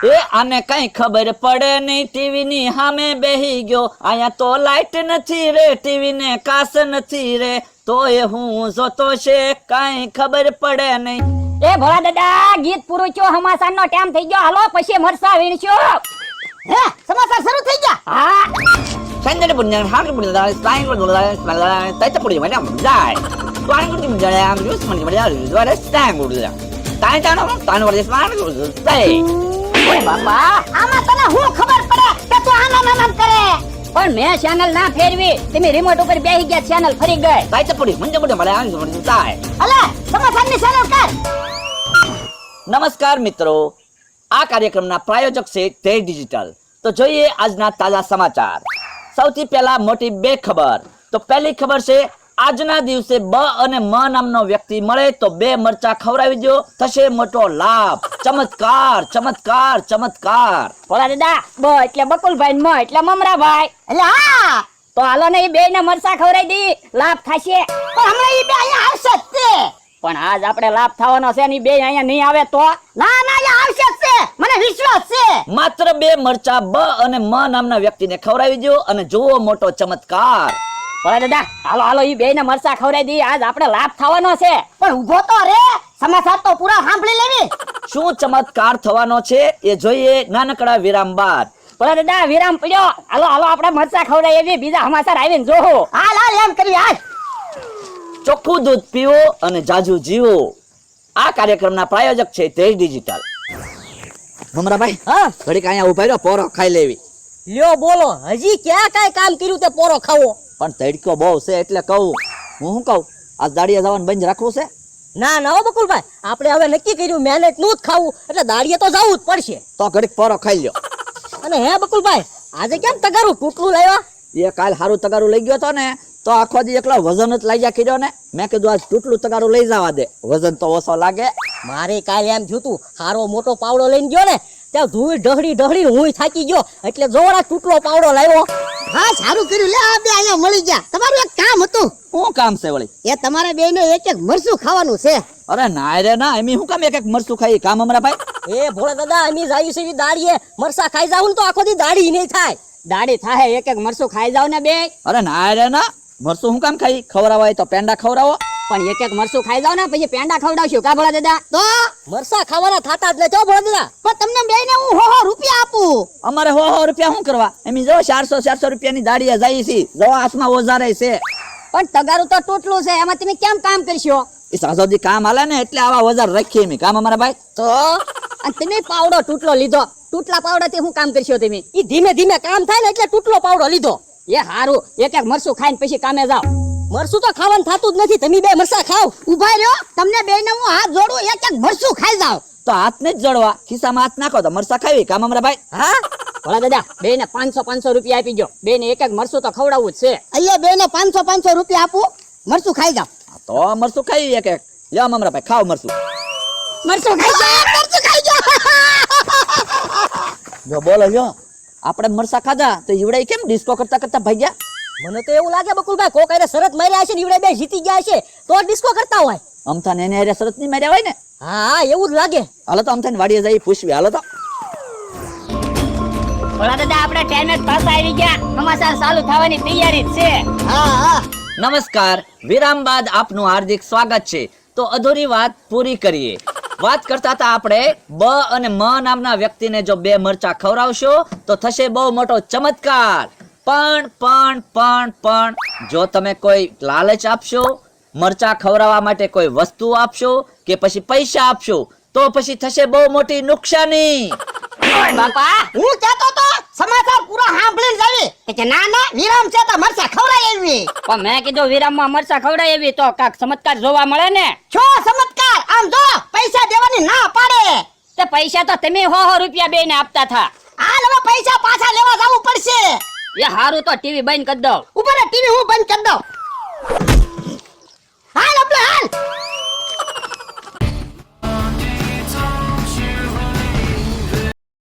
એ આને કઈ ખબર પડે નહીં, ટીવી ની સામે બેહી ગયો, અહીંયા તો લાઈટ નથી રે, ટીવી ને કાસ નથી રે, તો એ હું જોતો છે, કઈ ખબર પડે નહીં. એ ભોળા દાદા, ગીત પૂરું થયો, સમાચાર નો ટાઈમ થઈ ગયો, હાલો પછી મરસા વીણશો. હે સમાચાર શરૂ થઈ ગયા? હા, સંજય પુણ્ય હાંગ પુણ્ય સ્પાઈન પુણ્ય તૈત પુણ્ય મને જાય સ્પાઈન પુણ્ય મને આમ જ્યુસ મને મને જોરે સ્ટાઈન પુણ્ય તાઈ તાનો તાનો વરસ સ્પાઈન પુણ્ય ઓય બાપા, આમાં તને હું ખબર પડે કે તું આના નામ કરે? પણ મેં ચેનલ ના ફેરવી, તમે રિમોટ ઉપર બેહી ગયા, ચેનલ ફરી ગઈ. તૈત પુણ્ય મને મને આમ જાય. અલે સમાચારની ચેનલ કર. નમસ્કાર મિત્રો, આ કાર્યક્રમના પ્રાયોજક છે તેજ ડિજિટલ. તો જોઈએ આજના તાજા સમાચાર. સૌથી પહેલા મોટી બે ખબર. તો પહેલી ખબર છે, આજના દિવસે બ અને મ નામનો વ્યક્તિ મળે તો 2 મરચા ખવડાવી દો, થશે મોટો લાભ. ચમત્કાર ચમત્કાર ચમત્કાર. ભોળા દાદા, બ એટલે બકુલભાઈ, મ એટલે મમરાભાઈ. એટલે હા, તો હાલો ને, એ બે ને મરસા ખવડાવી દી, લાભ થશે. પણ હમણાં ઈ બે અહીંયા આવશે જ તે. પણ આજ આપણે લાભ થવાનો છે ને, ઈ બે અહીંયા નહીં આવે તો? ના ના, અહીંયા આવશે જ તે, મને વિશ્વાસ છે. માત્ર 2 મરચા બ અને મ નામના વ્યક્તિને ખવડાવી દો અને જુઓ મોટો ચમત્કાર. ભોળા દાદા, હાલો હાલો, ઈ બે ને મરસા ખવડાવી દી, આજ આપણે લાભ થવાનો છે. પણ ઊભો તો રે, સમાચાર તો પૂરા સાંભળી લેવી. શું ચમત્કાર થવાનો છે એ જોઈએ નાનકડા વિરામ બાદ. ભોળા દાદા, વિરામ પડ્યો, હાલો હાલો, આપણે મરસા ખવડાવી, બીજા સમાચાર આવીને જોવો. હાલ હાલ એમ કરી હાલ. ચોખ્ખું દૂધ પીવો અને જાજુ જીવો. આ કાર્યક્રમના પ્રાયોજક છે તેજ ડિજિટલ. મમરાભાઈ, હા, ઘડીક અહીંયા ઉભા રહ્યો, પોરો ખાઈ લેવી. લ્યો બોલો, હજી ક્યાં કાઈ કામ કર્યું તે પોરો ખાવો? પણ તડકો બહુ છે એટલે કહું. હું શું કહું, આ દાડિયા જવાનું બંધ રાખવું છે? ના ના હો બકુલભાઈ, આપણે હવે નક્કી કર્યું મહેનત નું જ ખાવું, એટલે દાડીએ તો જવું જ પડશે. તો ઘડીક પોરો ખાઈ લ્યો. અને હે બકુલભાઈ, આજે કેમ તગારું તૂટલું લાવ્યા? એ કાલ હારું તગારું લઈ ગયો તો ને, તો આખો દી એકલો વજન જ લાગ્યા કર્યો ને. મેં કીધું આજ તૂટલું તગારું લઈ જવા દે, વજન તો ઓછો લાગે. મારે કાલે એમ જોતું, હારો મોટો પાવડો લઈને ગયો ને, ત્યાં ધૂળ ઢહડી ઢહડી હું થાકી ગયો, એટલે જોરા તૂટલો પાવડો લાવ્યો. હા સારું કર્યું, લે આ બે અહીંયા મળી ગયા. તમારું એક કામ હતું. શું કામ છે વળી? એ તમારે બેયને એક એક મરચું ખાવાનું છે. અરે ના રે ના, એમ શું કામ એક એક મરચું ખાઈ? કામ અમારા ભાઈ. એ ભોળા દાદા, અમે જાય છે દાડીએ મરસા ખાઈ જાવ ને તો આખો દી દાડી નહીં થાય. દાડી થાય, એક એક મરસું ખાઈ જાવ ને બે. અરે ના રે ના, મરચું શું કામ ખાઈ? ખવડાવાય તો પેંડા ખવડાવો. પણ એક એક મરસું ખાઈ જાવ ને પછી પેંડા ખવડાવશું કા ભોળા દાદા? તો મરસા ખાવાના થાતા જ નથી ભોળા દાદા. પણ તમને બેયને હું હો રૂપિયા આપું. અમારે 100 રૂપિયા શું કરવા? એમ જો 400 રૂપિયાની દાડીએ જાય છે, જો હાથમાં ઓજારે છે. પણ તગારું તો તૂટલું છે, એમાં તમે કેમ કામ કરશો? એ સાસોદી કામ હાલે ને એટલે આવા ઓજાર રાખીએ એમ. કામ અમારા ભાઈ. તો અને તમે પાવડો તૂટલો લીધો, તૂટલા પાવડાથી શું કામ કરશો તમે? ઈ ધીમે ધીમે કામ થાય ને એટલે તૂટલો પાવડો લીધો. એ હારું, એક એક મરસું ખાઈને પછી કામે જાવ. મરસું તો ખાવાનું થાતું જ નથી, તમે બે મરસા ખાવ. ઉભા રહ્યો, તમને બેયને હું હાથ જોડું, એક એક મરચું ખાઈ જાવ. તો હાથ ને જ જડવા, ખિસ્સામાં હાથ નાખો તો મરસા ખાવી. કામ અમારા ભાઈ. હા ભોળા દાદા, બે ને 500 રૂપિયા આપી ગયો, બે ને એક એક મરસું તો ખવડાવવું જ છે. અહીંયા બેયને 500 રૂપિયા આપું, મરચું ખાઈ જાવ. તો મરસું ખાઈ એક એક. લ્યો અમારા ભાઈ, ખાઓ મરસું. મરચું ખાઈ જાવ, મરચું ખાઈ જાવ. જો બોલો લ્યો, આપણે મરસા ખાધા તો ઈવડાઈ કેમ ડિસ્કો કરતા કરતા ભાગ્યા? મને તો એવું લાગે બકુલભાઈ, કોક શરત માર્યા હશે ને ઈવડે બે જીતી ગયા હશે તો ડિસ્કો કરતા હોય. અમથા ને એને હારે શરત નહીં માર્યા હોય ને. હા એવું જ લાગે. હાલો તો અમથા ને વાડીએ જઈ પૂછવી. હાલો તો. ભોળા દાદા, આપણે ટાઈમે જ પાછા આવી ગયા, સમાચાર ચાલુ થવાની તૈયારી જ છે. હા હા, નમસ્કાર, વિરામ બાદ આપનું હાર્દિક સ્વાગત છે. તો અધૂરી વાત પૂરી કરીએ. વાત કરતા હતા આપણે, બ અને મ નામના વ્યક્તિને જો 2 મરચા ખવડાવશો તો થશે બહુ મોટો ચમત્કાર. પણ જો તમે કોઈ લાલચ આપશો, મરચા ખવડાવવા માટે કોઈ વસ્તુ આપશો કે પછી પૈસા આપશો તો પછી થશે બહુ મોટી નુકસાની. બાપા, હું કહેતો તો સમાચાર પૂરા સાંભળીને જાવી કે ના ના વિરામ છે તો મરચા ખવડાય એવી. પણ મેં કીધું વિરામમાં મરચા ખવડાય એવી તો કાક ચમત્કાર જોવા મળે ને. છો ચમત્કાર? આમ જો પૈસા દેવાની ના પાડે. તે પૈસા તો તમે 100 રૂપિયા બે ને આપતા થા. હાલ હવે પૈસા પાછા લેવા જવું પડશે. એ હારું તો ટીવી બંધ કરી દઉં. ઉપર ટીવી હું બંધ કરી દઉં. હાલ આપણે હાલ.